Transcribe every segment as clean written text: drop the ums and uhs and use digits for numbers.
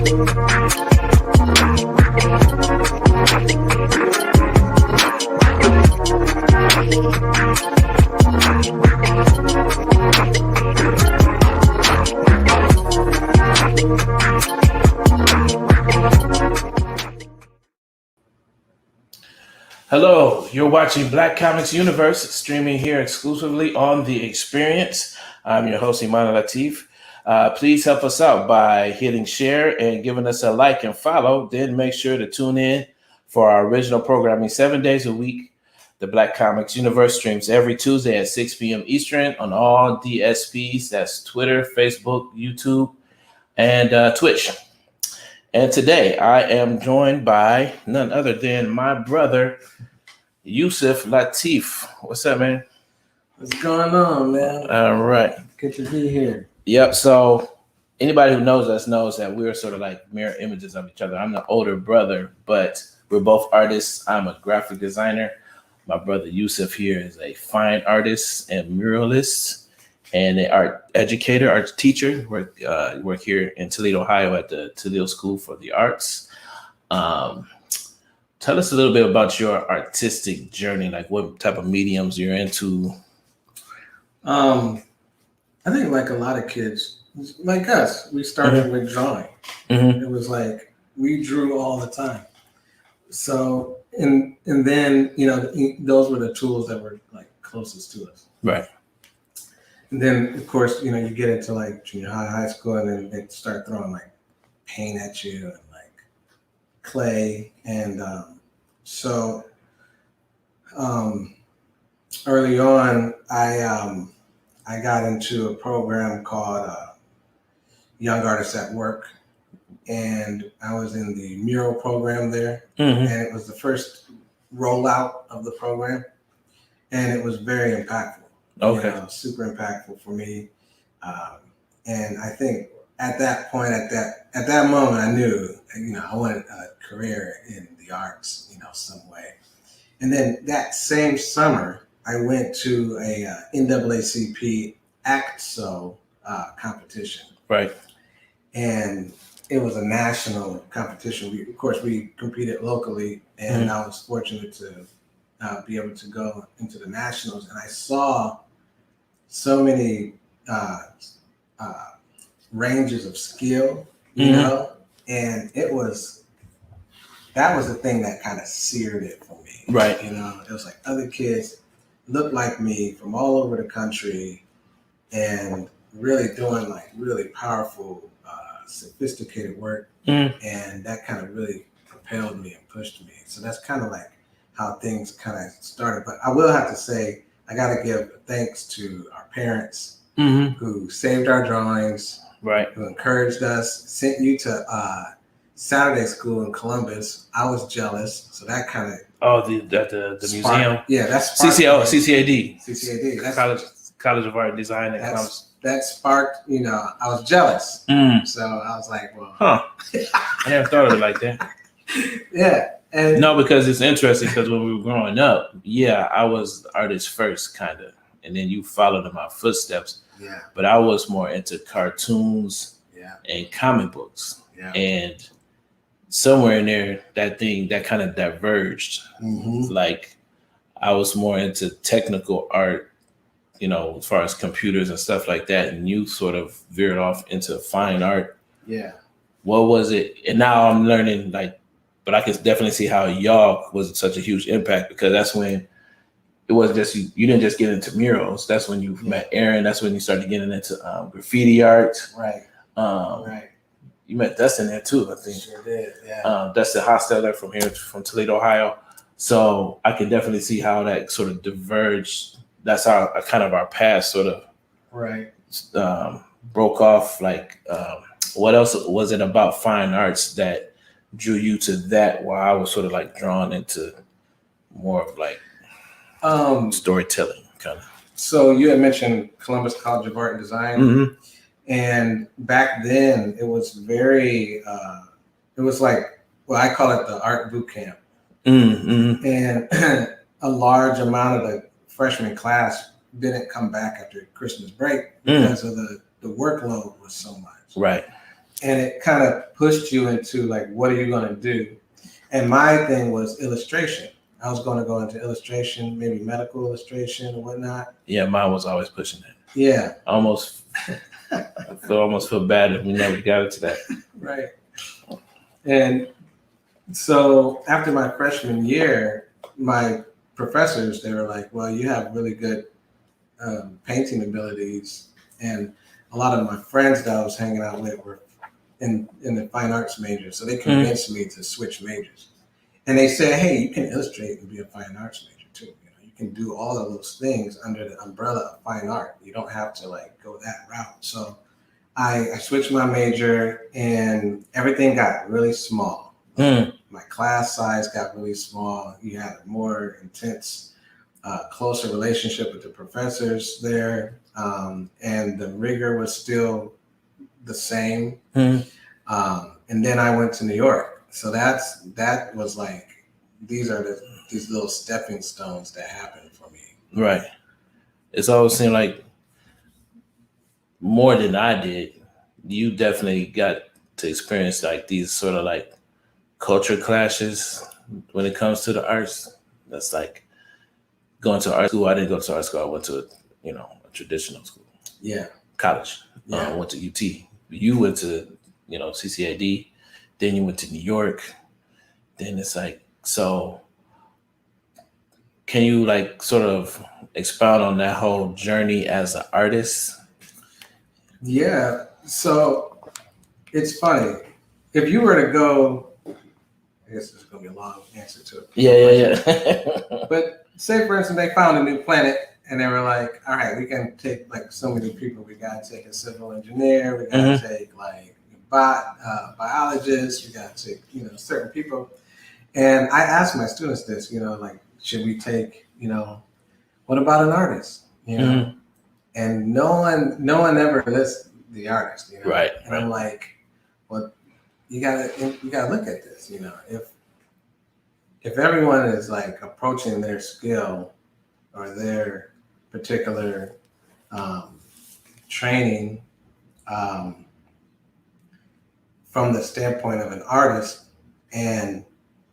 Hello, you're watching Black Comics Universe, streaming here exclusively on The Experience. I'm your host, Imani Lateef. Please help us out by hitting share and giving us a like and follow. Then make sure to tune in for our original programming 7 days a week. The Black Comics Universe streams every Tuesday at 6 p.m. Eastern on all DSPs. That's Twitter, Facebook, YouTube, and Twitch. And today I am joined by none other than my brother, Yusuf Lateef. What's up, man? What's going on, man? All right. Good to be here. Yep. So anybody who knows us knows that we're sort of like mirror images of each other. I'm the older brother, but we're both artists. I'm a graphic designer. My brother Yusuf here is a fine artist and muralist and an art educator, art teacher. Work here in Toledo, Ohio at the Toledo School for the Arts. Tell us a little bit about your artistic journey, like what type of mediums you're into. I think like a lot of kids, like us, we started with drawing. Mm-hmm. It was like we drew all the time. So and then those were the tools that were like closest to us. Right. And then of course you get into like junior high school, and then they start throwing like paint at you and like clay and so early on, I got into a program called Young Artists at Work, and I was in the mural program there, and it was the first rollout of the program, and it was very impactful. Okay. Super impactful for me, and I think at that point, at that moment, I knew I wanted a career in the arts, some way. And then that same summer, I went to a NAACP ACTSO competition. Right. And it was a national competition. We competed locally, and I was fortunate to be able to go into the nationals. And I saw so many ranges of skill, and that was the thing that kind of seared it for me. Right. It was like other kids looked like me from all over the country and really doing like really powerful, sophisticated work. And that kind of really propelled me and pushed me. So that's kind of like how things kind of started. But I will have to say, I got to give thanks to our parents who saved our drawings, right, who encouraged us, sent you to Saturday school in Columbus. I was jealous, so that kind of the museum. Yeah, that's CCAD. CCAD. That's College of Art and Design. That sparked. I was jealous. So I was like, well, I never thought of it like that. Yeah, and no, because it's interesting. Because when we were growing up, I was the artist first, kind of, and then you followed in my footsteps. Yeah, but I was more into cartoons. And comic books. And somewhere in there, that kind of diverged. Like I was more into technical art, as far as computers and stuff like that. And you sort of veered off into fine art. Yeah. What was it? And now I'm learning, but I can definitely see how y'all was such a huge impact, because that's when it was just, you didn't just get into murals. That's when you met Aaron. That's when you started getting into graffiti art. Right. Right. You met Dustin there too, I think. Sure did, yeah. Dustin Hosteller from Toledo, Ohio. So I can definitely see how that sort of diverged. That's how kind of our paths sort of broke off. What else was it about fine arts that drew you to that, while I was sort of like drawn into more of like storytelling kind of? So you had mentioned Columbus College of Art and Design. And back then it was very, it was like, well, I call it the art boot camp. And a large amount of the freshman class didn't come back after Christmas break because of the workload was so much. Right. and it kind of pushed you into like, what are you going to do? And my thing was illustration. I was going to go into illustration, maybe medical illustration or whatnot. Yeah, mine was always pushing that. Yeah. I almost feel bad if we never got into that. Right. And so after my freshman year, my professors, they were like, well, you have really good painting abilities. And a lot of my friends that I was hanging out with were in the fine arts major. So they convinced me to switch majors. And they said, hey, you can illustrate and be a fine arts major too. You know, you can do all of those things under the umbrella of fine art. You don't have to like go that route. So I switched my major and everything got really small. My class size got really small. You had a more intense, closer relationship with the professors there. And the rigor was still the same. And then I went to New York. So that was like, these little stepping stones that happened for me. Right. It's always seemed like more than I did, you definitely got to experience like these sort of like culture clashes when it comes to the arts. That's like going to art school. I didn't go to art school. I went to a traditional school. Yeah. College. Yeah. I went to UT. You went to CCAD. Then you went to New York. Then it's like, so can you like sort of expound on that whole journey as an artist? Yeah. So it's funny. If you were to go, I guess there's going to be a long answer to it. Yeah. But say, for instance, they found a new planet and they were like, all right, we can take like so many people. We got to take a civil engineer. We got to take like biologists. We got to take, certain people. And I asked my students this, like, should we take, what about an artist? And no one ever lists the artist, Right. And I'm like, well, you gotta look at this, if everyone is like approaching their skill or their particular training from the standpoint of an artist and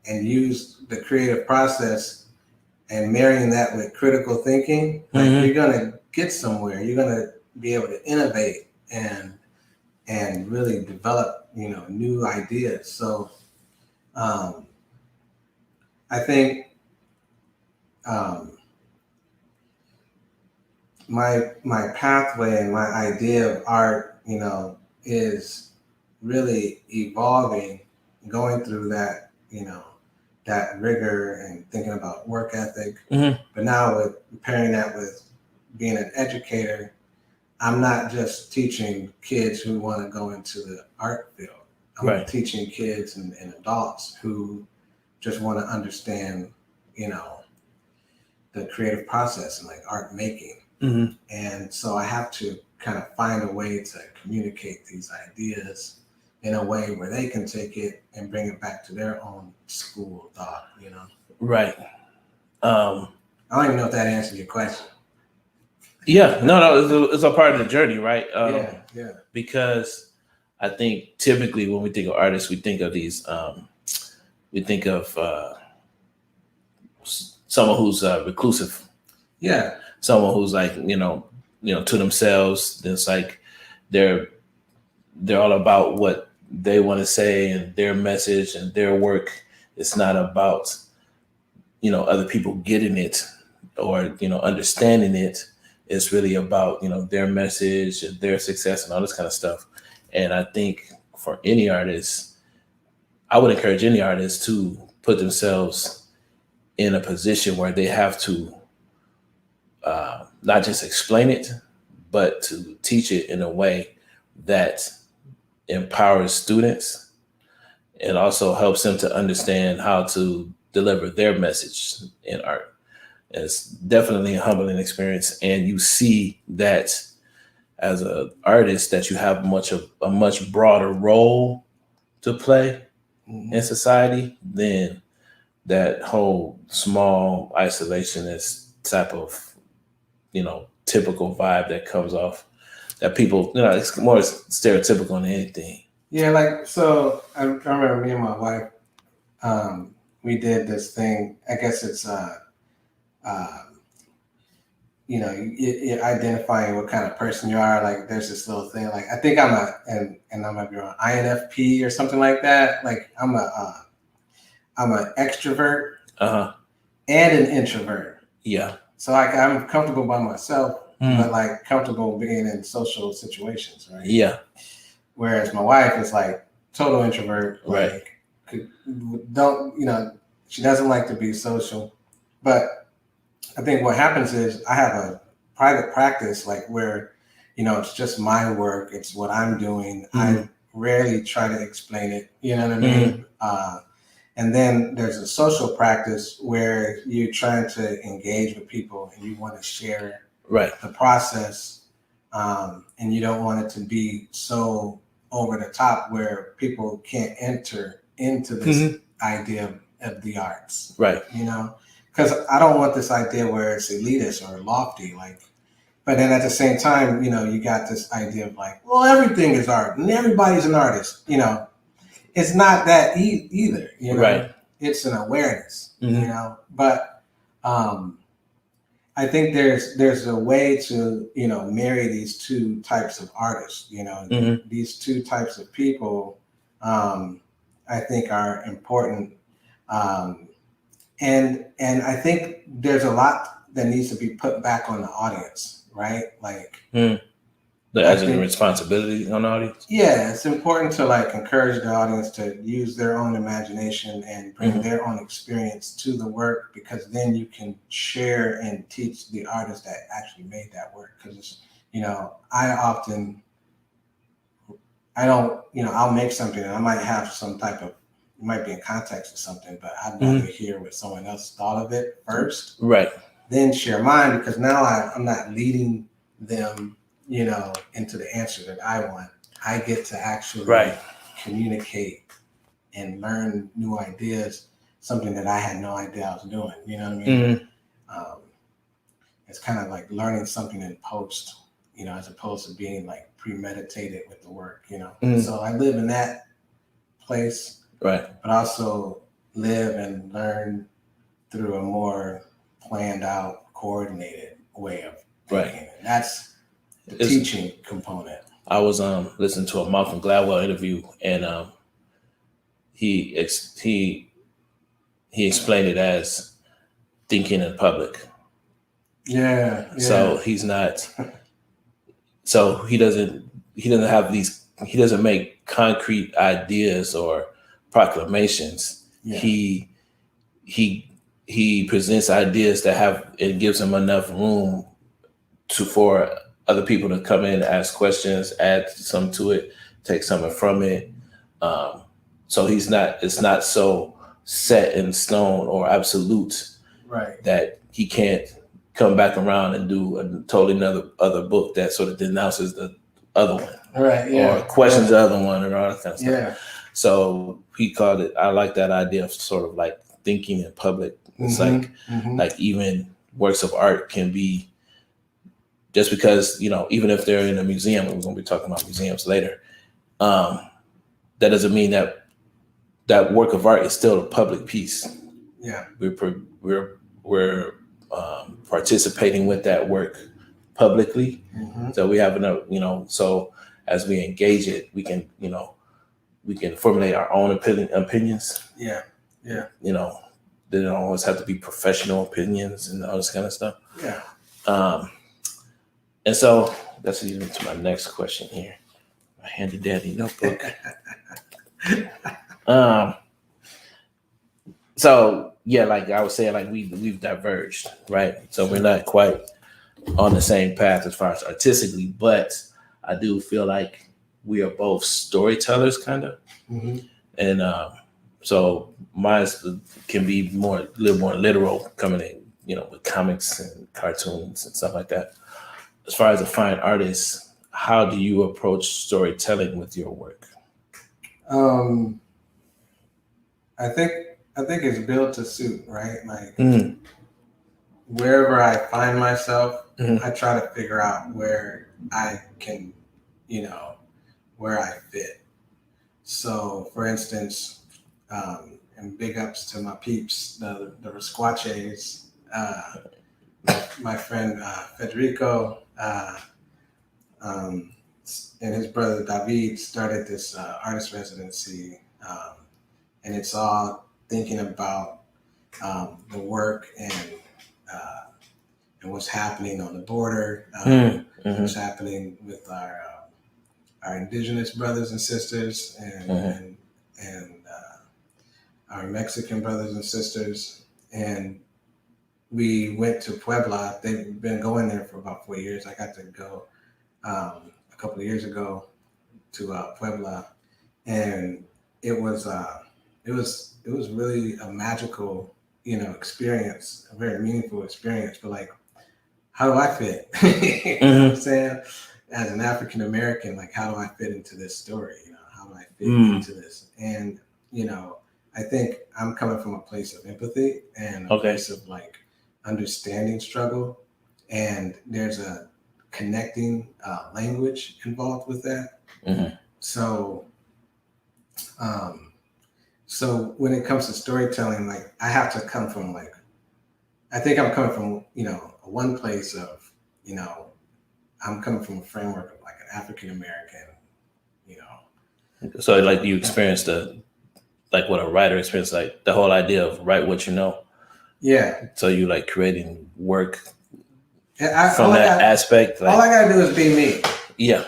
use the creative process and marrying that with critical thinking, like you're gonna get somewhere. You're gonna be able to innovate and really develop, new ideas. So I think my pathway and my idea of art, is really evolving, going through that, that rigor and thinking about work ethic. But now with pairing that with being an educator, I'm not just teaching kids who want to go into the art field. I'm teaching kids and adults who just want to understand, the creative process and like art making. And so I have to kind of find a way to communicate these ideas in a way where they can take it and bring it back to their own school thought, Right. I don't even know if that answers your question. Yeah, no, it's a part of the journey, right? Yeah. Because I think typically when we think of artists, we think of these, we think of someone who's reclusive. Yeah. Someone who's like, to themselves. It's like they're all about what they want to say and their message and their work. It's not about, other people getting it or, understanding it. It's really about, their message and their success and all this kind of stuff. And I think for any artist, I would encourage any artist to put themselves in a position where they have to not just explain it, but to teach it in a way that empowers students and also helps them to understand how to deliver their message in art. It's definitely a humbling experience. And you see that as an artist that you have a much broader role to play in society than that whole small isolationist type of, typical vibe that comes off that people, it's more stereotypical than anything. Yeah, like so. I remember me and my wife. We did this thing. I guess it's uh, you identifying what kind of person you are. Like there's this little thing. Like I think I'm and I might be wrong, INFP or something like that. Like I'm an extrovert and an introvert. Yeah. So like I'm comfortable by myself, but like comfortable being in social situations, right? Yeah. Whereas my wife is like total introvert, Right. like she doesn't like to be social. But I think what happens is I have a private practice, like where, it's just my work, it's what I'm doing. I rarely try to explain it, you know what I mean? And then there's a social practice where you're trying to engage with people and you want to share the process, and you don't want it to be so over the top where people can't enter into this idea of the arts, because I don't want this idea where it's elitist or lofty, like. But then at the same time, you got this idea of like, well, everything is art and everybody's an artist, It's not that either, Right. It's an awareness, But I think there's a way to marry these two types of artists. These two types of people. I think are important, and I think there's a lot that needs to be put back on the audience, right? Like. As in responsibility on the audience? Yeah, it's important to like encourage the audience to use their own imagination and bring their own experience to the work, because then you can share and teach the artist that actually made that work. Because I'll make something and I might have some type of, it might be in context or something, but I'd rather hear what someone else thought of it first, right? Then share mine, because now I'm not leading them into the answer that I want. I get to actually communicate and learn new ideas, something that I had no idea I was doing. You know what I mean? It's kind of like learning something in post, as opposed to being like premeditated with the work, So I live in that place, but also live and learn through a more planned out, coordinated way of thinking. And that's the teaching component. I was listening to a Malcolm Gladwell interview, and he explained it as thinking in public. Yeah. So he's not. So he doesn't have these. He doesn't make concrete ideas or proclamations. Yeah. He presents ideas that have, it gives him enough room for other people to come in, ask questions, add some to it, take something from it. So it's not so set in stone or absolute, that he can't come back around and do a totally other book that sort of denounces the other one, or questions the other one, and all that kind of stuff. So he called it. I like that idea of sort of like thinking in public. It's like even works of art can be, just because, even if they're in a museum, and we're going to be talking about museums later, that doesn't mean that work of art is still a public piece. Yeah, we're participating with that work publicly. So we have enough, so as we engage it, we can formulate our own opinions. Yeah. They don't always have to be professional opinions and all this kind of stuff. Yeah. And so that's leading to my next question here. My handy dandy notebook. So yeah, like I was saying, like we've diverged, right? So we're not quite on the same path as far as artistically, but I do feel like we are both storytellers, kind of. And so mine can be a little more literal, coming in, with comics and cartoons and stuff like that. As far as a fine artist, how do you approach storytelling with your work? I think it's built to suit, right? Like wherever I find myself, I try to figure out where I can, where I fit. So, for instance, and big ups to my peeps, the Rasquaches, my friend Federico, um, and his brother David started this artist residency, and it's all thinking about the work and what's happening on the border, what's happening with our indigenous brothers and sisters, and our Mexican brothers and sisters. And we went to Puebla. They've been going there for about 4 years. I got to go a couple of years ago to Puebla, and it was really a magical, experience, a very meaningful experience. But like, how do I fit? You know what I'm saying? As an African American, like, how do I fit into this story? How do I fit into this? And I think I'm coming from a place of empathy and a place of like understanding struggle, and there's a connecting language involved with that. So when it comes to storytelling, like, I have to come from like, I think I'm coming from one place of I'm coming from a framework of like an African American. So like you experienced like what a writer experienced, like the whole idea of write what you know. Yeah. So you like creating work from that aspect. Like, all I gotta do is be me. Yeah.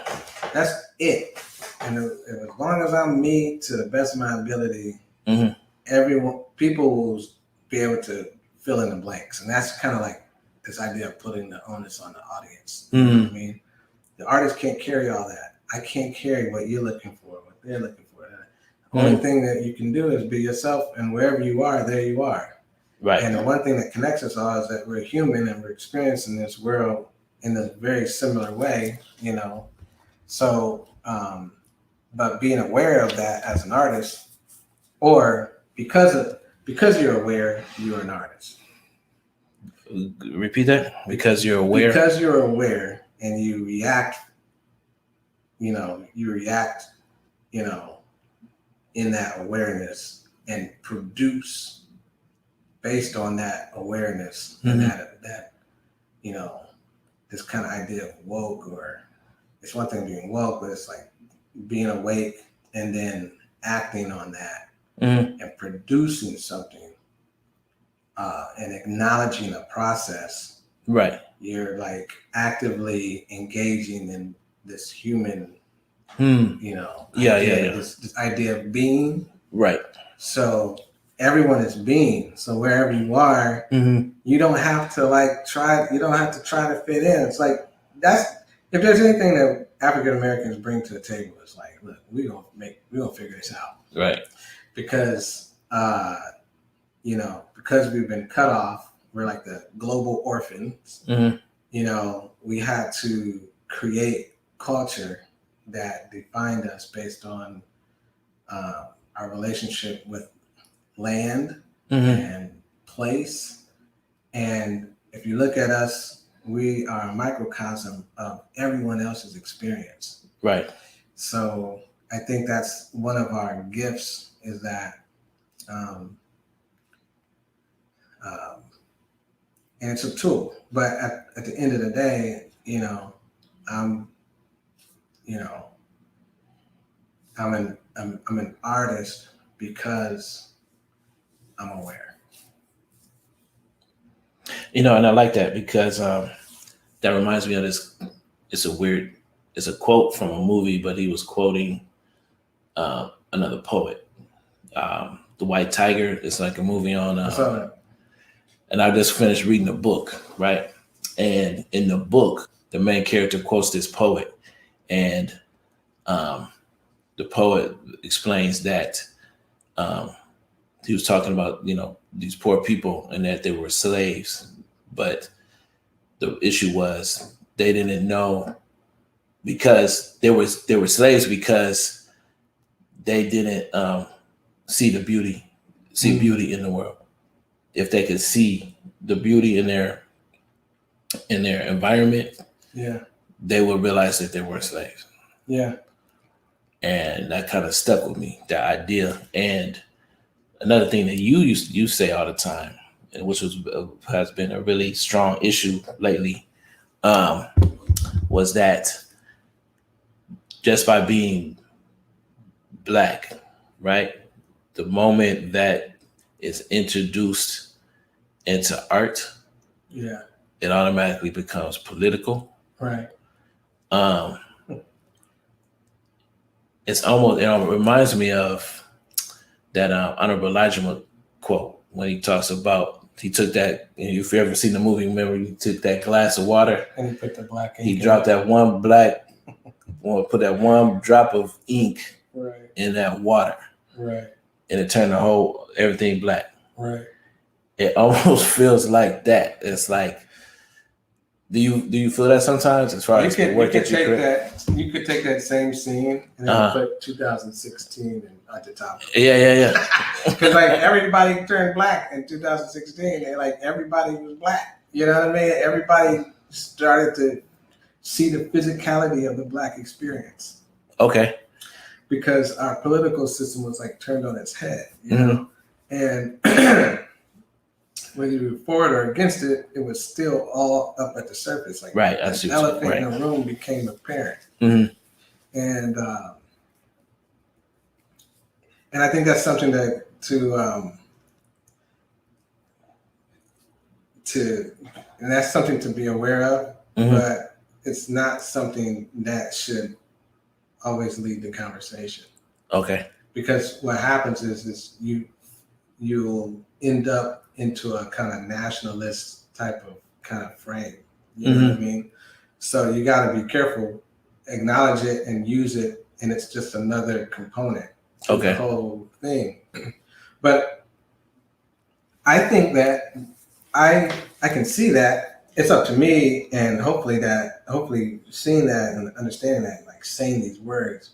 That's it. And as long as I'm me to the best of my ability, people will be able to fill in the blanks. And that's kind of like this idea of putting the onus on the audience. You know what I mean? The artist can't carry all that. I can't carry what you're looking for, what they're looking for. The only thing that you can do is be yourself, and wherever you are, there you are. Right. And the one thing that connects us all is that we're human and we're experiencing this world in a very similar way, So, but being aware of that as an artist, or because you're aware, you're an artist. Repeat that. Because you're aware. Because you're aware and you react. In that awareness, and produce based on that awareness, and that this kind of idea of woke, or it's one thing being woke, but it's like being awake and then acting on that and producing something and acknowledging a process. Right. You're like actively engaging in this human, this idea of being. Right. So everyone is being. So wherever you are, you don't have to try to fit in. It's like, if there's anything that African Americans bring to the table, it's like, look, we're gonna figure this out. Right. Because because we've been cut off, we're like the global orphans. We had to create culture that defined us based on our relationship with land and place. And if you look at us, we are a microcosm of everyone else's experience. Right. So I think that's one of our gifts, is that and it's a tool, but at the end of the day, I'm an artist because I'm aware. And I like that, because that reminds me of this. It's a quote from a movie, but he was quoting another poet. The White Tiger. It's like a movie on. And I just finished reading the book, right? And in the book, the main character quotes this poet, and the poet explains that he was talking about, these poor people, and that they were slaves, but the issue was they didn't know, because they were slaves because they didn't see beauty in the world. If they could see the beauty in their environment, they would realize that they were slaves. Yeah. And that kind of stuck with me, that idea. And another thing that you say all the time, and which has been a really strong issue lately, was that just by being Black, right? The moment that is introduced into art, Yeah. it automatically becomes political. Right. It's almost, it reminds me of that Honorable Elijah quote when he talks about, he took that, if you've ever seen the movie, remember he took that glass of water and he put the black ink. He dropped that one black, put that one drop of ink right. in that water, right, and it turned everything black. Right. It almost feels like that. It's like, do you feel that sometimes as far as the work that you create? You could take that same scene and then put 2016 at the top. Yeah. Because like everybody turned black in 2016, and like everybody was black. You know what I mean? Everybody started to see the physicality of the Black experience. Okay. Because our political system was like turned on its head, you know, and whether you were for it or against it, it was still all up at the surface. Like right, the elephant in the room became apparent, and I think that's something that and that's something to be aware of, but it's not something that should always lead the conversation. Okay. Because what happens is you'll end up into a kind of nationalist type of kind of frame. You know what I mean? So you got to be careful, acknowledge it and use it, and it's just another component of the whole thing. But I think that I can see that. It's up to me, and hopefully seeing that and understanding that, like saying these words,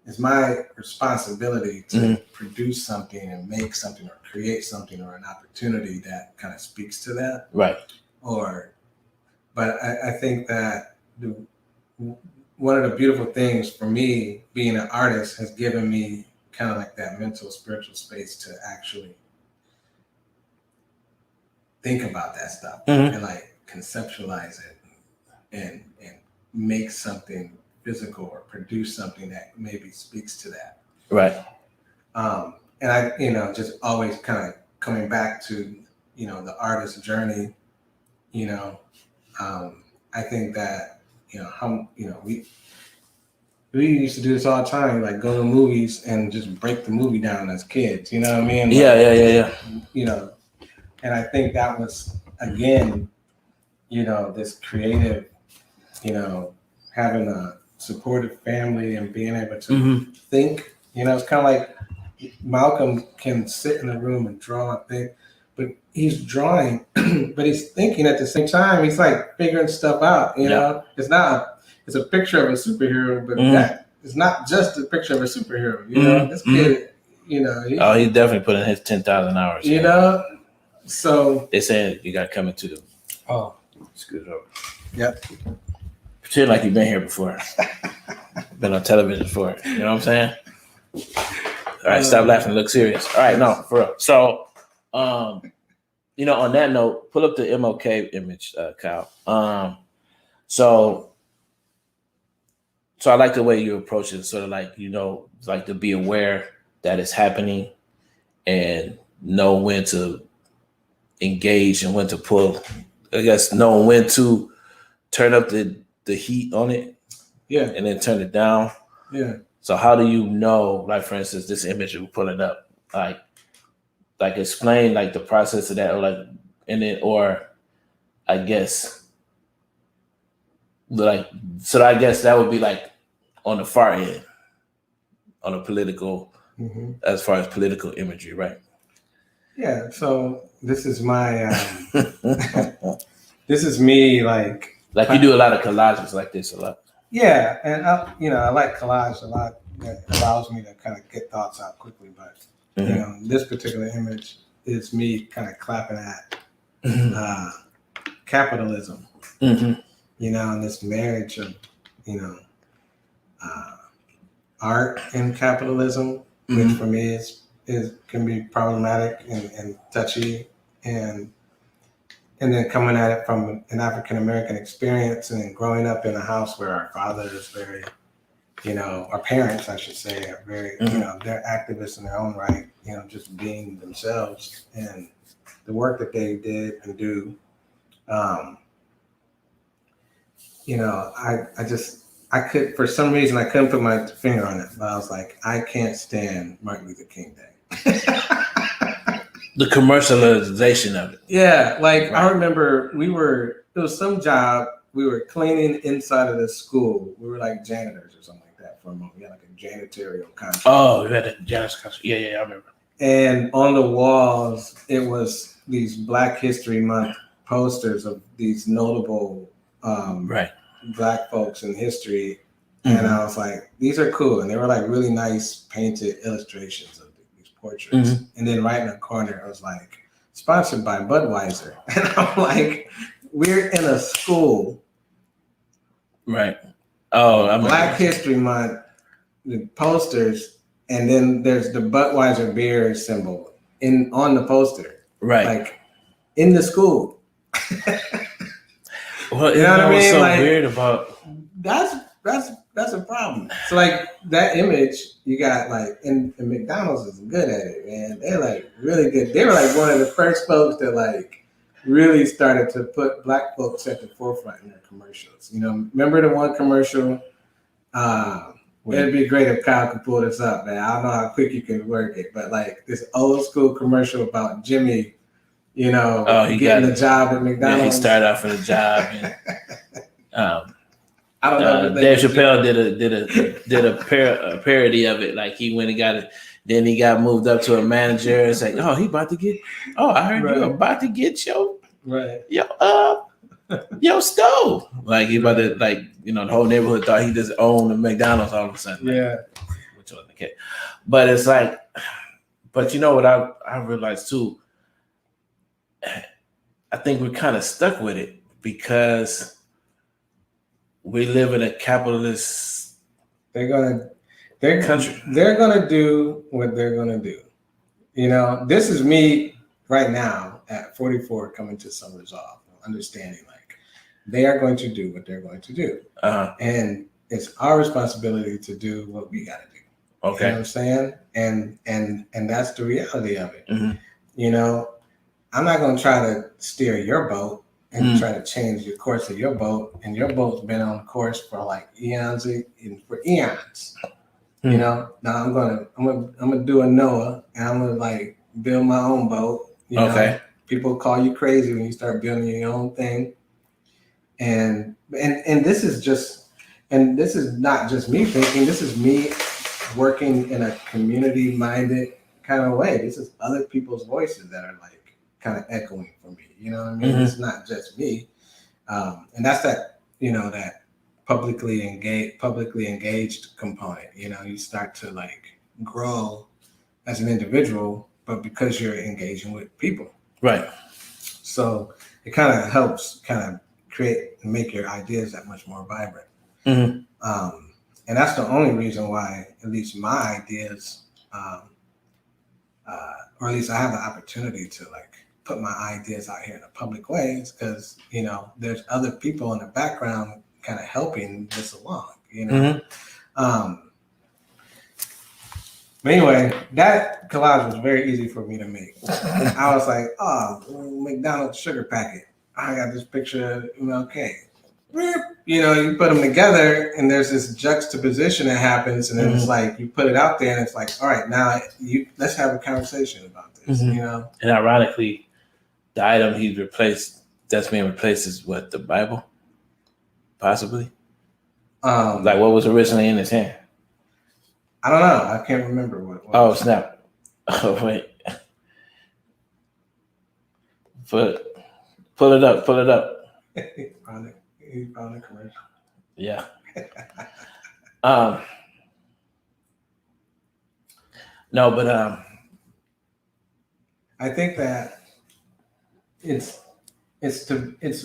is my responsibility to produce something and make something or create something or an opportunity that kind of speaks to that. Right. But I think that one of the beautiful things for me being an artist has given me kind of like that mental, spiritual space to actually think about that stuff and like conceptualize it and make something physical or produce something that maybe speaks to that. Right. And I, just always kind of coming back to, the artist's journey, I think that, we used to do this all the time, like go to movies and just break the movie down as kids, you know what I mean? Yeah. And I think that was, again, this creative, having a supportive family and being able to think, it's kind of like Malcolm can sit in a room and draw and think, but he's drawing, but he's thinking at the same time. He's like figuring stuff out, you know? It's a picture of a superhero, but that it's not just a picture of a superhero, you know? This kid, he definitely put in his 10,000 hours. You know? So they said you got to come into the scoot over. Yep. Pretend like you've been here before. Been on television before. You know what I'm saying? All right, stop laughing. Look serious. All right, no, for real. So, on that note, pull up the MLK image, Kyle. So I like the way you approach it. Sort of like, like to be aware that it's happening and know when to engage and when to pull. I guess knowing when to turn up the heat on it, and then turn it down. So how do you know, like for instance, this image you're pulling up, like explain like the process of that, or like in it, or I guess like, so I guess that would be like on the far end, on a political, as far as political imagery, right? Yeah. So this is my, this is me, like you do a lot of collages like this a lot. Yeah, and I like collage a lot. That allows me to kind of get thoughts out quickly. But this particular image is me kind of clapping at capitalism. And this marriage of art in capitalism, which for me is can be problematic and touchy, and then coming at it from an African American experience and growing up in a house where our father is very, our parents, I should say, are very, they're activists in their own right, just being themselves, and the work that they did and do. I could, for some reason, I couldn't put my finger on it, but I was like, I can't stand Martin Luther King Day. The commercialization of it. Yeah, like I remember it was some job, we were cleaning inside of the school. We were like janitors or something like that for a moment. We had like a janitorial contract. Oh, you had a janitor's contract. Yeah, I remember. And on the walls, it was these Black History Month posters of these notable Black folks in history. And I was like, these are cool. And they were like really nice painted illustrations of these portraits. And then right in the corner, it was like, sponsored by Budweiser. And I'm like, we're in a school. Right. Oh, Black History Month, the posters, and then there's the Budweiser beer symbol on the poster. Right. Like in the school. Well, you know what I mean? So like, weird about that's a problem. So like that image you got like, and McDonald's is good at it, man. They're like really good. They were like one of the first folks that like really started to put Black folks at the forefront in their commercials. Remember the one commercial? It'd be great if Kyle could pull this up, man. I don't know how quick you can work it, but like this old school commercial about Jimmy, he getting a job at McDonald's. Yeah, he started off in a job. And, I don't know. Dave Chappelle did a parody of it. Like he went and got it. Then he got moved up to a manager. It's like, he about to get. Oh, I heard you about to get your stove. Like he about to the whole neighborhood thought he just owned a McDonald's all of a sudden. Yeah, which wasn't the case. But it's like, but you know what I realized too. I think we're kind of stuck with it because we live in a capitalist country. They're gonna do what they're gonna do. This is me right now at 44 coming to some resolve, understanding like they are going to do what they're going to do. And it's our responsibility to do what we gotta do. Okay. You know what I'm saying? And that's the reality of it. I'm not gonna try to steer your boat and try to change the course of your boat, and your boat's been on course for like eons. Now I'm gonna do a Noah, and I'm gonna like build my own boat. Okay. People call you crazy when you start building your own thing, and this is not just me thinking. This is me working in a community-minded kind of way. This is other people's voices that are like kind of echoing for me. You know what I mean? It's not just me, and that's that that publicly engaged component. You start to like grow as an individual, but because you're engaging with people, right? So it kind of helps kind of create and make your ideas that much more vibrant. And that's the only reason why, at least my ideas, or at least I have the opportunity to like put my ideas out here in a public way, is because there's other people in the background kind of helping this along. But anyway, that collage was very easy for me to make. I was like, McDonald's sugar packet. I got this picture of MLK. You put them together, and there's this juxtaposition that happens, and then it's like you put it out there, and it's like, all right, now let's have a conversation about this. And ironically, the item that's being replaced is what, the Bible, possibly. Like what was originally in his hand. I don't know. I can't remember what. Oh snap! Oh wait. Pull it up. He found the commercial. Yeah. No, but I think that it's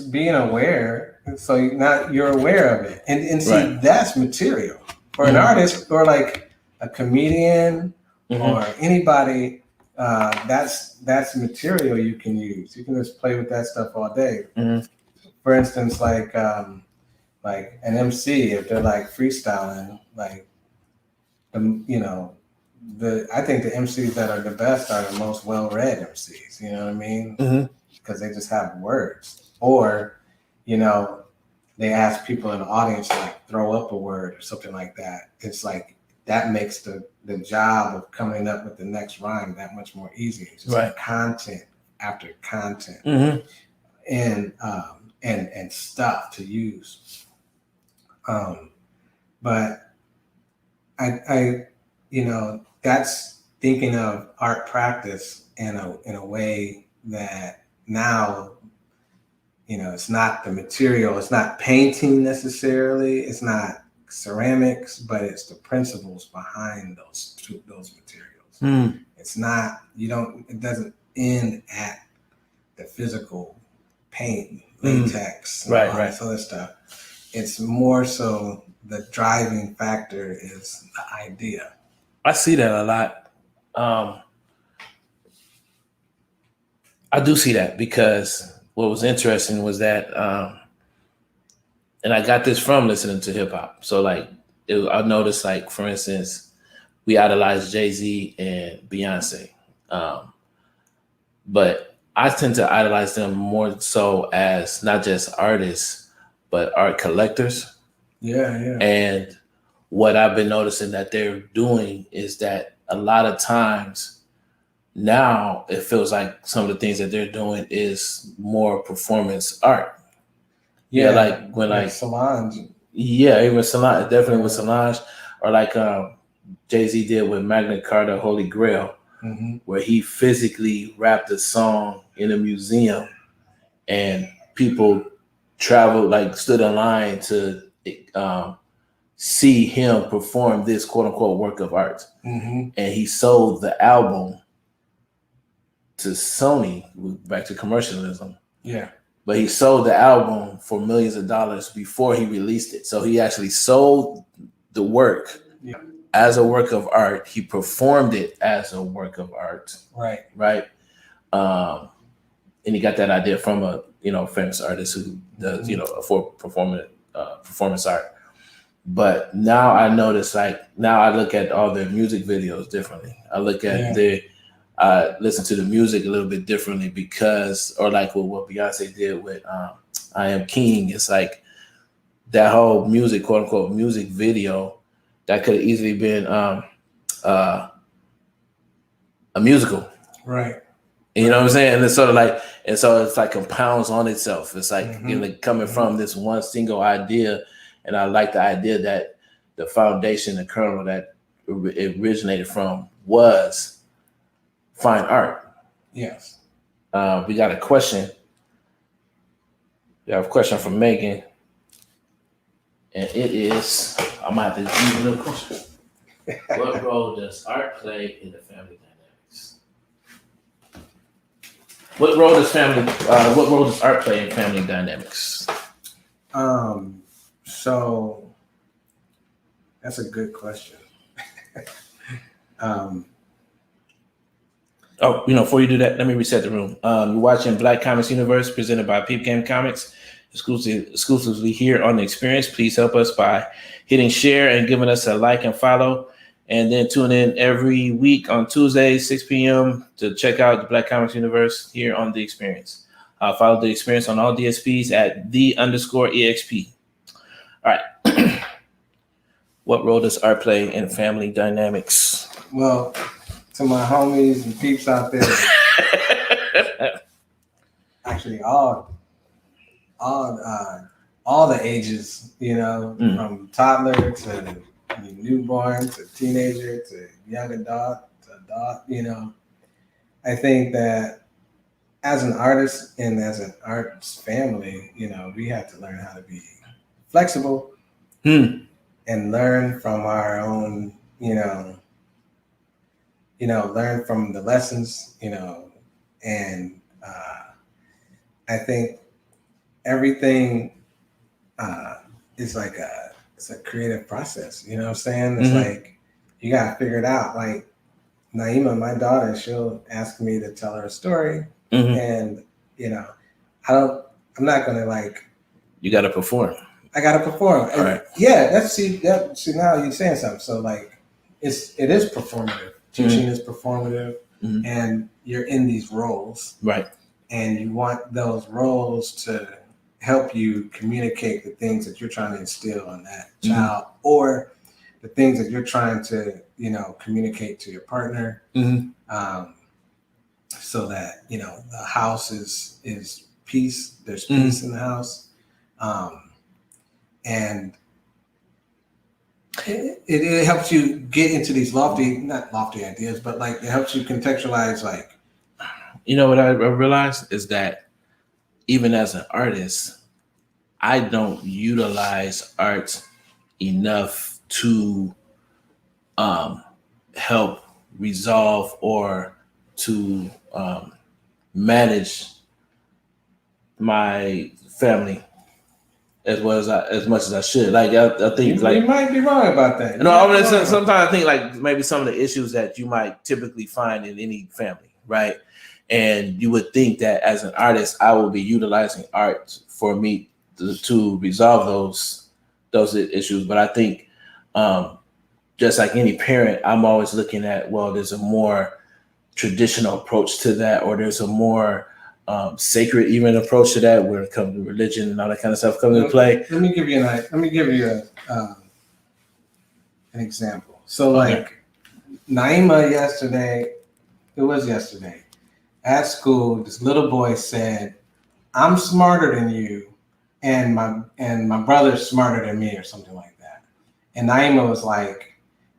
being aware, so you're aware of it, and see, that's material. for an artist or like a comedian or anybody. That's material you can use. You can just play with that stuff all day. For instance, like an MC, if they're like freestyling, like I think the MCs that are the best are the most well-read MCs. You know what I mean? Because they just have words, or they ask people in the audience to like throw up a word or something like that. It's like that makes the job of coming up with the next rhyme that much more easy. It's just like content after content, and stuff to use. But I that's thinking of art practice in a way that now, it's not the material, it's not painting necessarily, it's not ceramics, but it's the principles behind those materials. It's not, it doesn't end at the physical paint, latex, and all this other stuff. It's more so the driving factor is the idea. I see that a lot. I do see that because what was interesting was that, and I got this from listening to hip hop. So like, I noticed, like, for instance, we idolize Jay-Z and Beyonce, but I tend to idolize them more so as not just artists, but art collectors. Yeah. And what I've been noticing that they're doing is that a lot of times now it feels like some of the things that they're doing is more performance art. Yeah, like when like Solange. Yeah, even Solange, definitely with Solange, or like Jay-Z did with Magna Carta, Holy Grail, where he physically rapped a song in a museum, and people traveled, like stood in line to see him perform this quote unquote work of art. And he sold the album to Sony, back to commercialism. Yeah. But he sold the album for millions of dollars before he released it. So he actually sold the work as a work of art. He performed it as a work of art. Right. And he got that idea from a famous artist who does for performance art. But now I notice, like, now I look at all their music videos differently. I look at I listen to the music a little bit differently because, or like what Beyonce did with I Am King. It's like that whole music, quote unquote, music video that could have easily been a musical. Right. You know what I'm saying? And it's sort of like, and so it's like compounds on itself. It's like, coming from this one single idea. And I like the idea that the foundation, the kernel that it originated from was fine art. Yes. We got a question. We have a question from Megan. And it is, I might have to give you a little question. What role does art play in the family dynamics? What role does art play in family dynamics? So that's a good question. Before you do that, let me reset the room. You're watching Black Comics Universe presented by Peep Game Comics, exclusively here on The Experience. Please help us by hitting share and giving us a like and follow. And then tune in every week on Tuesdays, 6 p.m. to check out the Black Comics Universe here on The Experience. Follow The Experience on all DSPs at _EXP. All right. What role does art play in family dynamics? Well, to my homies and peeps out there, actually all the ages, from toddler to newborn to teenager to young adult to adult, I think that as an artist and as an artist family, we have to learn how to be flexible and learn from our own, learn from the lessons, and I think everything is like it's a creative process. You know what I'm saying? It's Mm-hmm. like you gotta figure it out. Like Naima, my daughter, she'll ask me to tell her a story, Mm-hmm. and you know, I'm not gonna like. You got to perform. I gotta perform. All right. Yeah, see now you're saying something. So like, it is performative. Teaching is performative, and you're in these roles, right? And you want those roles to help you communicate the things that you're trying to instill on that child, or the things that you're trying to, communicate to your partner, so that the house is peace. There's peace in the house, and it helps you get into these not lofty ideas, but like it helps you contextualize. Like, what I realized is that even as an artist, I don't utilize art enough to help resolve or to manage my family as much as I should. Like I think you might be wrong about that. Sometimes I think like maybe some of the issues that you might typically find in any family, right? And you would think that as an artist, I will be utilizing art for me to resolve those issues. But I think just like any parent, I'm always looking at, well, there's a more traditional approach to that, or there's a more sacred even approach to that, where it comes to religion and all that kind of stuff comes into play. Let me give you an example. So like Naima yesterday at school, this little boy said, "I'm smarter than you, and my brother's smarter than me," or something like that. And Naima was like,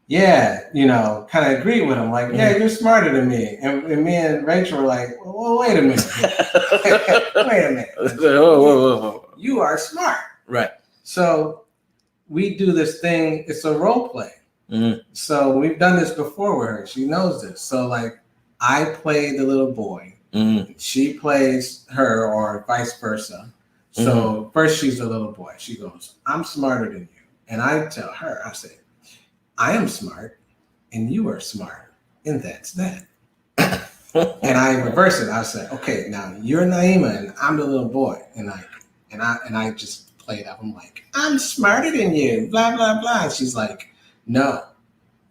"Yeah, kind of agree with him. Like, yeah, you're smarter than me." And me and Rachel were like, "Well, wait a minute. Wait a minute. Whoa. You are smart." Right. So we do this thing. It's a role play. So we've done this before with her. She knows this. So like, I play the little boy. She plays her, or vice versa. So first she's the little boy. She goes, "I'm smarter than you." And I tell her, I say, "I am smart and you are smart. And that's that." And I reverse it. I say, "Okay, now you're Naima and I'm the little boy." And I just play it up. I'm like, "I'm smarter than you, blah, blah, blah." And she's like, "No,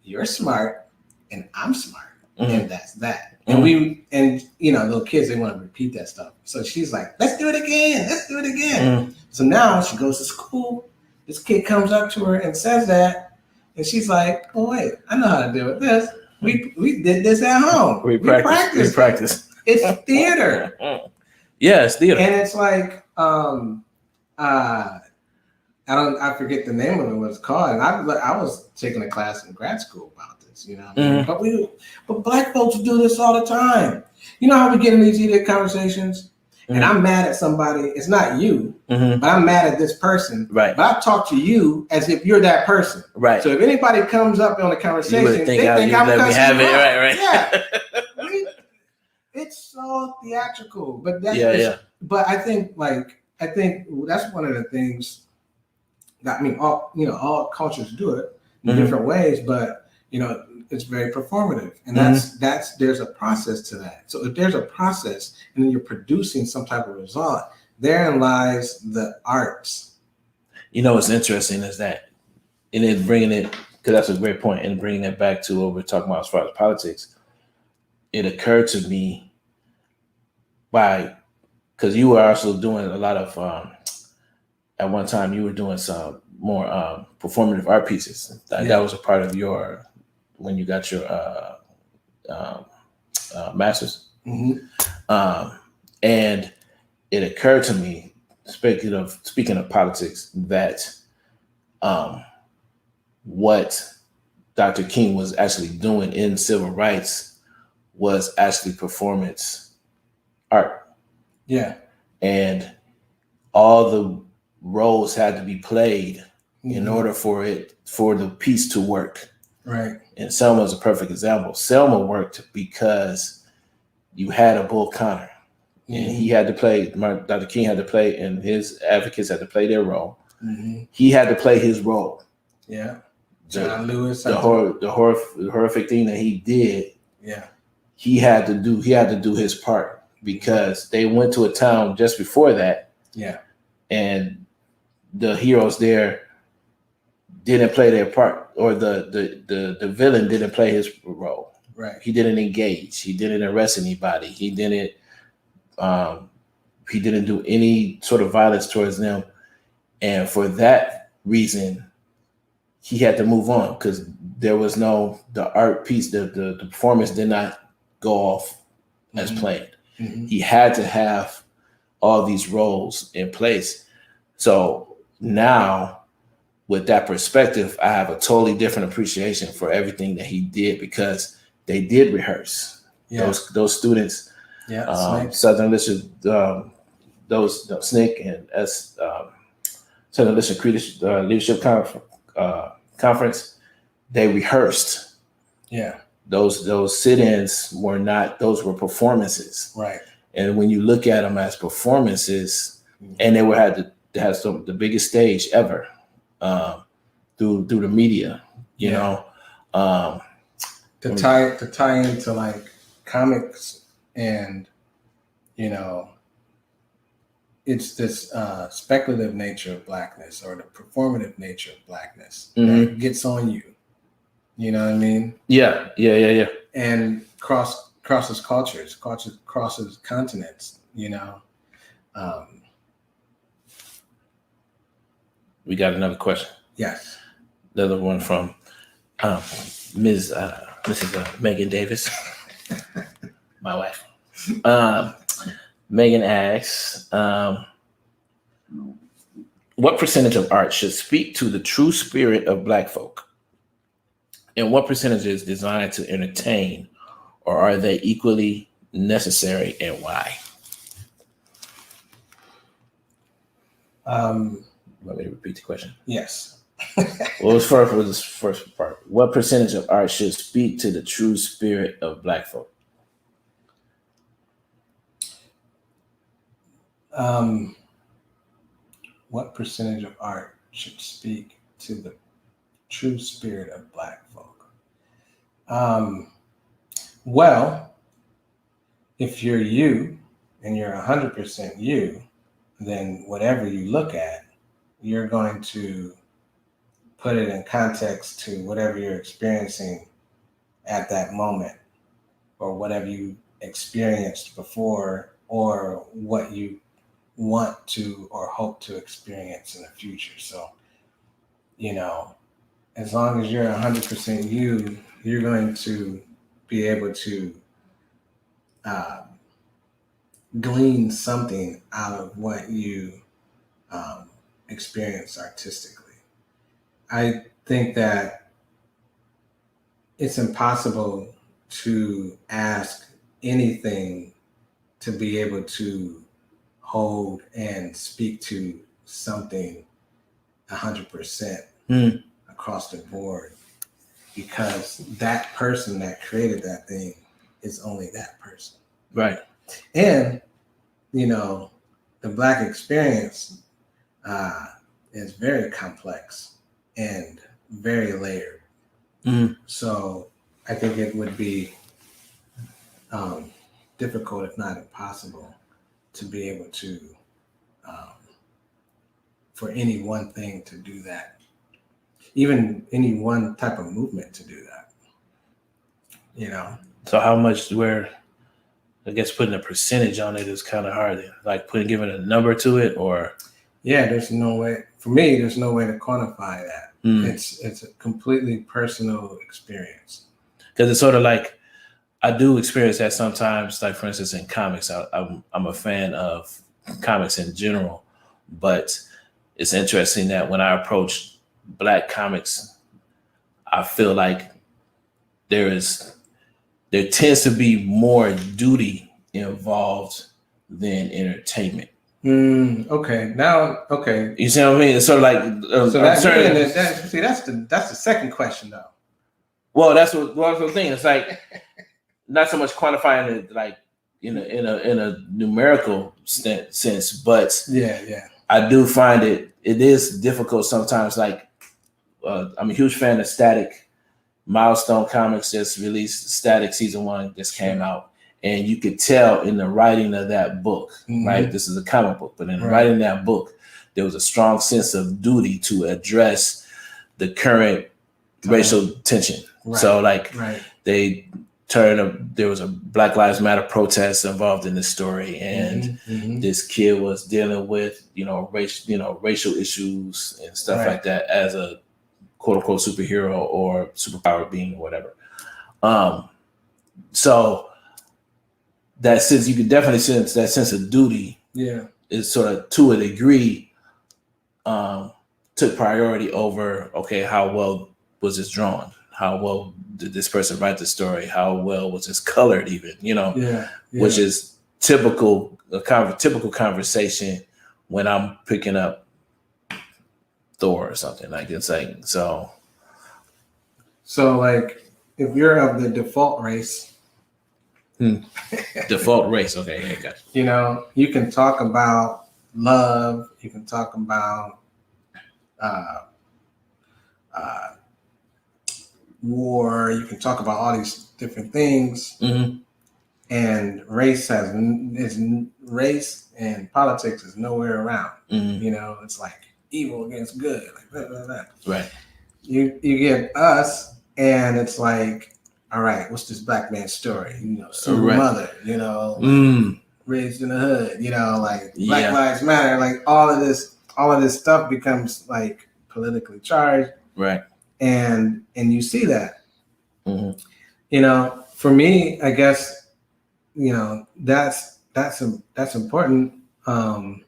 you're smart and I'm smart. And that's that." And little kids, they want to repeat that stuff. So she's like, "Let's do it again. Let's do it again." So now she goes to school. This kid comes up to her and says that. And she's like, "Oh, wait, I know how to deal with this. We did this at home. We practice. It's theater." Yeah, it's theater. And it's like, I forget the name of it, what it's called. And I was taking a class in grad school about this, But Black folks do this all the time. You know how we get in these heated conversations, and I'm mad at somebody. It's not you, but I'm mad at this person. Right. But I talk to you as if you're that person. Right. So if anybody comes up on a conversation, they think I'm let me have it. Right. Yeah. It's so theatrical, but But I think that's one of the things. All cultures do it in different ways, but it's very performative, and that's there's a process to that. So if there's a process, and then you're producing some type of result, therein lies the arts. What's interesting is that, and then bringing it, because that's a great point, and bringing it back to what we're talking about as far as politics, it occurred to me because you were also doing a lot of. At one time, you were doing some more performative art pieces. That was a part of when you got your master's. And it occurred to me, speaking of politics, that what Dr. King was actually doing in civil rights was actually performance art. Yeah. And all the roles had to be played in order for the piece to work. Right. And Selma's a perfect example. Selma worked because you had a Bull Connor, and he had to play. Dr. King had to play, and his advocates had to play their role. he had to play his role. Yeah. John Lewis. The horrific thing that he did. Yeah. He had to do his part because they went to a town just before that. Yeah. And the heroes there didn't play their part, or the villain didn't play his role. Right. He didn't engage. He didn't arrest anybody. He didn't do any sort of violence towards them. And for that reason, he had to move on because there was the art piece, the performance did not go off as planned. He had to have all these roles in place. So now, with that perspective, I have a totally different appreciation for everything that he did because they did rehearse. Yeah. Those students, Southern Literature, those SNCC and Southern Literature Leadership Conference, they rehearsed. Yeah. Those sit-ins were not; those were performances. Right. And when you look at them as performances, and they had the biggest stage ever through the media, you know. To tie into like comics and, you know, it's this speculative nature of Blackness, or the performative nature of Blackness that gets on you. You know what I mean? Yeah. And crosses cultures, crosses continents, you know. We got another question. Yes. The other one from Mrs. Megan Davis, my wife. Megan asks, what percentage of art should speak to the true spirit of Black folk? And what percentage is designed to entertain, or are they equally necessary, and why? Want me to repeat the question? Yes. What was this first part? What percentage of art should speak to the true spirit of Black folk? What percentage of art should speak to the true spirit of Black folk? Well, if you're you and you're 100% you, then whatever you look at, you're going to put it in context to whatever you're experiencing at that moment, or whatever you experienced before, or what you want to or hope to experience in the future. So, you know, as long as you're 100% you, you're going to be able to glean something out of what you experience artistically. I think that it's impossible to ask anything to be able to hold and speak to something 100% across the board, because that person that created that thing is only that person. Right. And, you know, the Black experience is very complex and very layered. So I think it would be difficult, if not impossible, to be able to, for any one thing to do that, even any one type of movement to do that, you know? So how much, where, I guess putting a percentage on it is kind of hard, like giving a number to it, or? Yeah, there's no way, for me, there's no way to quantify that. It's a completely personal experience. Because it's sort of like, I do experience that sometimes, like for instance, in comics, I'm a fan of comics in general, but it's interesting that when I approach Black comics, I feel like there tends to be more duty involved than entertainment. Okay. You see what I mean? It's sort of like that's the second question though. Well, that's what I'm saying. It's like not so much quantifying it like in a numerical sense, but I do find it is difficult sometimes. Like I'm a huge fan of Static. Milestone Comics just released Static season 1 just came out, and you could tell in the writing of that book, right? This is a comic book, but in the writing of that book, there was a strong sense of duty to address the current racial tension. So like they there was a Black Lives Matter protest involved in this story, and this kid was dealing with racial issues and stuff like that as a quote unquote superhero or superpower being or whatever. So that sense, you could definitely sense that sense of duty. Yeah, is sort of to a degree took priority over, okay, how well was this drawn? How well did this person write the story? How well was this colored even, which is typical conversation when I'm picking up Thor or something like it's like, so like if you're of the default race, default race. Okay. Yeah, gotcha. You can talk about love. You can talk about war. You can talk about all these different things, and race and politics is nowhere around. It's like evil against good, like blah, blah, blah. Right. You get us, and it's like, all right, what's this black man's story? Single mother, raised in the hood, like Black Lives Matter, like all of this stuff becomes like politically charged, right? And you see that, for me, I guess, that's important, and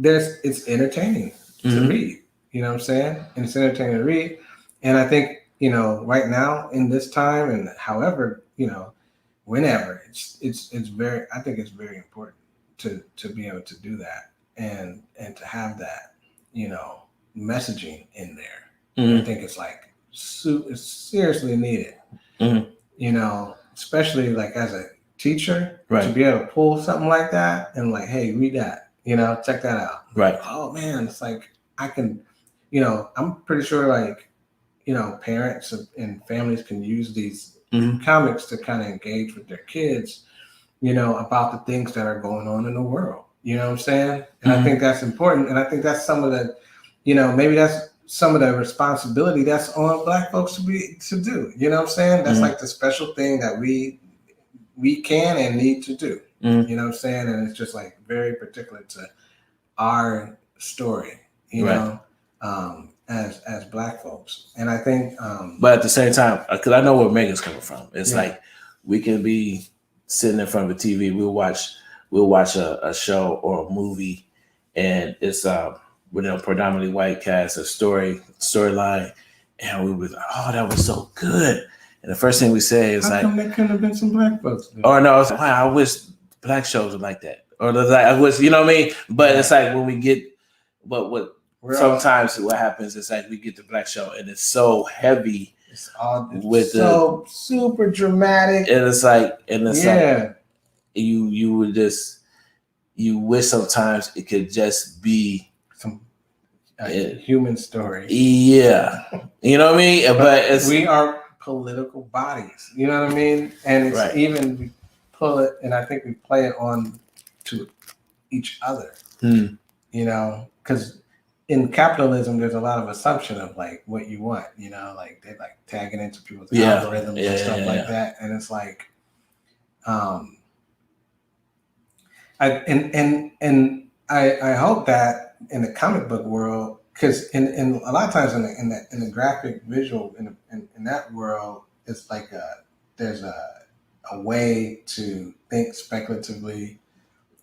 it's entertaining to read. You know what I'm saying? And it's entertaining to read, and I think right now in this time, and however whenever it's very, I think it's very important to be able to do that and to have that messaging in there. I think it's like it's seriously needed. Especially like as a teacher, to be able to pull something like that and like, hey, read that, check that out. Right. Oh man, it's like I can, I'm pretty sure like, parents and families can use these comics to kind of engage with their kids, about the things that are going on in the world. You know what I'm saying? And I think that's important. And I think that's some of the, maybe that's some of the responsibility that's on Black folks to do. You know what I'm saying? That's like the special thing that we can and need to do. You know what I'm saying? And it's just like very particular to our story, as Black folks. And I think but at the same time, because I know where Megan's coming from, it's like we can be sitting in front of a TV, we'll watch a show or a movie, and it's with a predominantly white cast, a storyline, and we was like, oh, that was so good. And the first thing we say is how come there couldn't have been some Black folks there? Or no, it's like, wow, I wish Black shows were like that. Or like, I wish, you know what I mean? But it's like when we get sometimes what happens is like we get the Black show and it's so heavy. It's so super dramatic. And it's like you would just, you wish sometimes it could just be some human story. Yeah. You know what I mean? But we are political bodies. You know what I mean? And it's even, we pull it, and I think we play it on to each other. Because in capitalism, there's a lot of assumption of like what you want, like they're like tagging into people's algorithms and stuff like that. And it's like, I hope that in the comic book world, because in a lot of times in the graphic visual in that world, it's like there's a way to think speculatively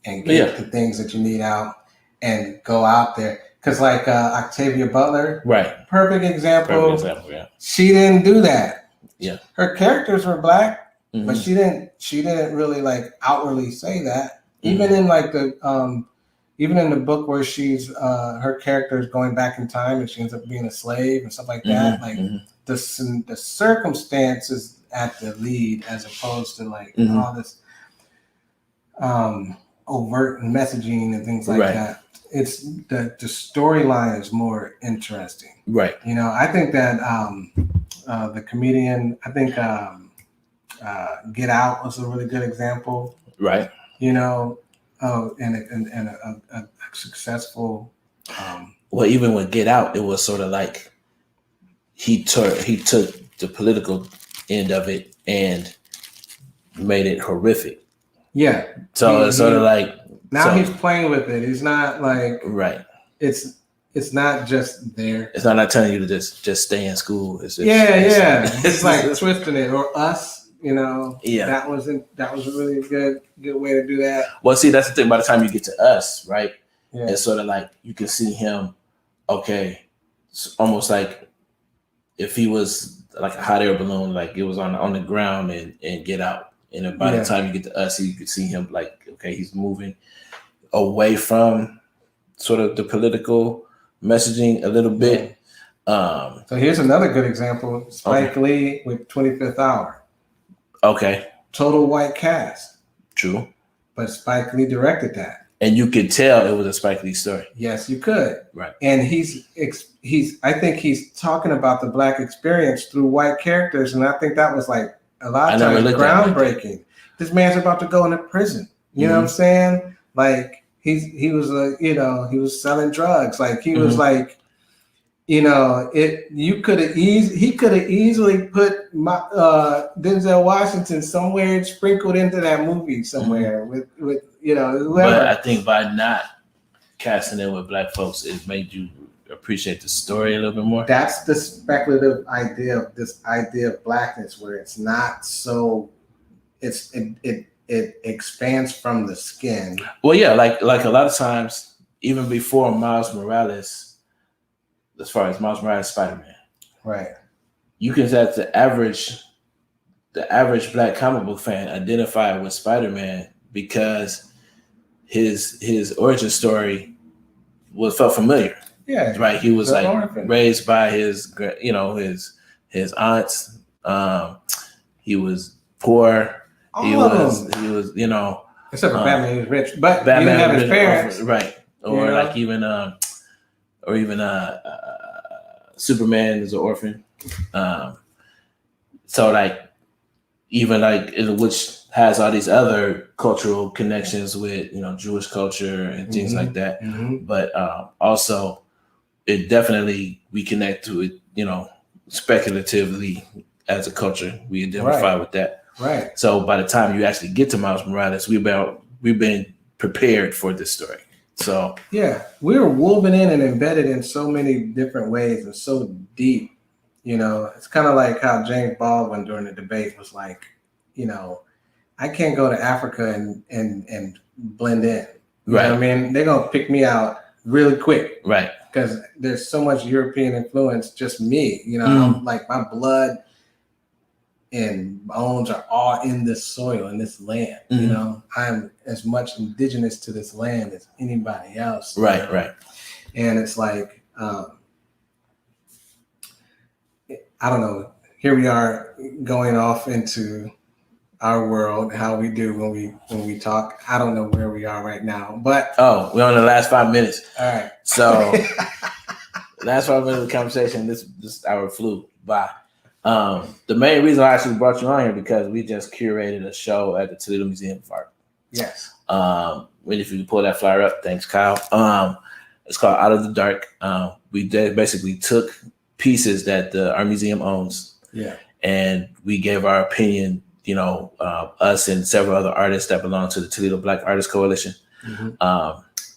and get the things that you need out and go out there. Because like Octavia Butler, perfect example. She didn't do that. Yeah, her characters were Black, but she didn't really like outwardly say that. Even in like even in the book where she's her character is going back in time and she ends up being a slave and stuff like that. Like the circumstances at the lead as opposed to like all this. overt messaging and things like that. It's the storyline is more interesting. Right. I think that the comedian, Get Out was a really good example. Right. And a successful. Well, even with Get Out, it was sort of like he took the political end of it and made it horrific. Yeah. So it's sort of like now he's playing with it. He's not like right. It's not just there. It's not telling you to just stay in school. It's like twisting it or Us. Yeah. That was a really good way to do that. Well, see, that's the thing. By the time you get to Us, right? Yeah. It's sort of like you can see him. Okay, it's almost like if he was like a hot air balloon, like it was on the ground and Get Out. And then by the time you get to Us, you could see him like, okay, he's moving away from sort of the political messaging a little bit. So here's another good example. Spike Lee with 25th Hour. Okay. Total white cast. True. But Spike Lee directed that. And you could tell it was a Spike Lee story. Yes, you could. Right. And I think he's talking about the Black experience through white characters. And I think that was like a lot of times groundbreaking. This man's about to go into prison. You know what I'm saying? Like he was he was selling drugs. Like he was like, he could have easily put Denzel Washington somewhere sprinkled into that movie somewhere with whoever. But I think by not casting it with Black folks, it made you appreciate the story a little bit more. That's the speculative idea of this idea of Blackness, where it's not so. It expands from the skin. Well, yeah, like a lot of times, even before Miles Morales, as far as Miles Morales Spider-Man, right? You can say the average Black comic book fan identify with Spider-Man because his origin story felt familiar. Yeah, right. He was like raised by his aunts. He was poor. He was except for Batman, he was rich, but Batman he didn't have his parents, right? Or like even Superman is an orphan. So like even like which has all these other cultural connections with Jewish culture and things like that. But also it definitely we connect to it speculatively as a culture. We identify with that. Right. So by the time you actually get to Miles Morales, we've been prepared for this story. So yeah, we were woven in and embedded in so many different ways and so deep. It's kind of like how James Baldwin during the debate was like, I can't go to Africa and blend in. You know what I mean? They're gonna pick me out really quick. Right. Because there's so much European influence, just me. I'm like my blood and bones are all in this soil, in this land. I'm as much indigenous to this land as anybody else. Right, right. And it's like, I don't know. Here we are going off into our world, how we do when we talk. I don't know where we are right now, but we're on the last 5 minutes. All right. So last 5 minutes of the conversation. This hour flew by. The main reason I actually brought you on here because we just curated a show at the Toledo Museum of Art. Yes. If you can pull that flyer up, thanks, Kyle. It's called Out of the Dark. We basically took pieces that our museum owns. Yeah. And we gave our opinion, us and several other artists that belong to the Toledo Black Artists Coalition.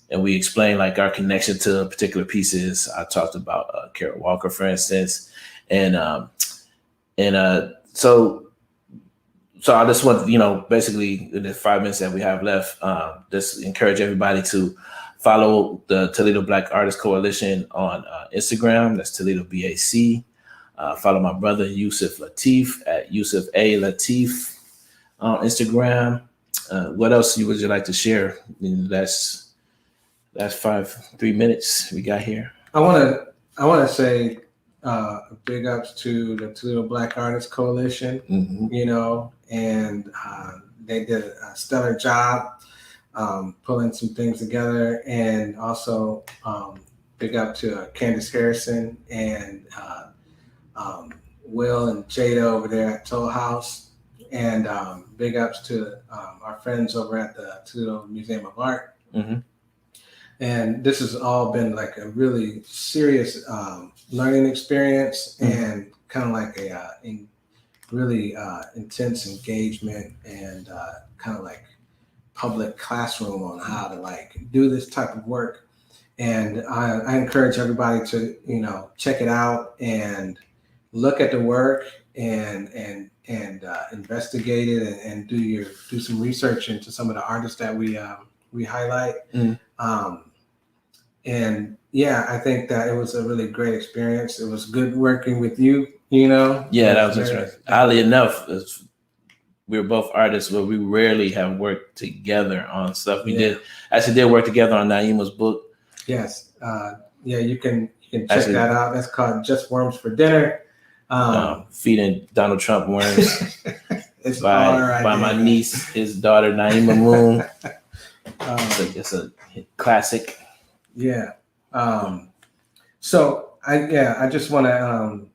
And we explained like our connection to particular pieces. I talked about Carrot Walker, for instance. So I just want, basically in the 5 minutes that we have left, just encourage everybody to follow the Toledo Black Artists Coalition on Instagram. That's Toledo BAC. Follow my brother Yusuf Lateef at Yusuf A. Lateef on Instagram. What else would you like to share? That's 3 minutes we got here. I want to say big ups to the Toledo Black Artists Coalition. And they did a stellar job pulling some things together. And also big up to Candace Harrison and Will and Jada over there at Toll House. And big ups to our friends over at the Toledo Museum of Art. Mm-hmm. And this has all been like a really serious learning experience, and kind of like a really intense engagement, and kind of like public classroom on how to like do this type of work. And I encourage everybody to, check it out and look at the work and investigate it, and do some research into some of the artists that we highlight. And yeah, I think that it was a really great experience. It was good working with you. Yeah, that was interesting. Oddly enough, we were both artists, but we rarely have worked together on stuff. We did work together on Naima's book. Yes. You can check that out. That's called Just Worms for Dinner. Feeding Donald Trump worms. It's by my niece, his daughter, Naima Moon. It's a classic. Yeah. So I just want to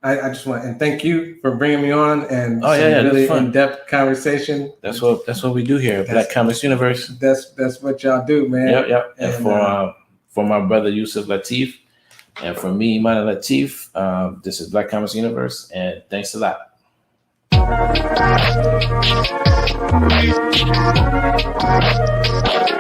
and thank you for bringing me on, and really in-depth conversation. That's what we do here at Black Comics Universe. That's what y'all do, man. Yep. And for my brother Yusuf Lateef, and for me, Imani Lateef, this is Black Comics Universe, and thanks a lot.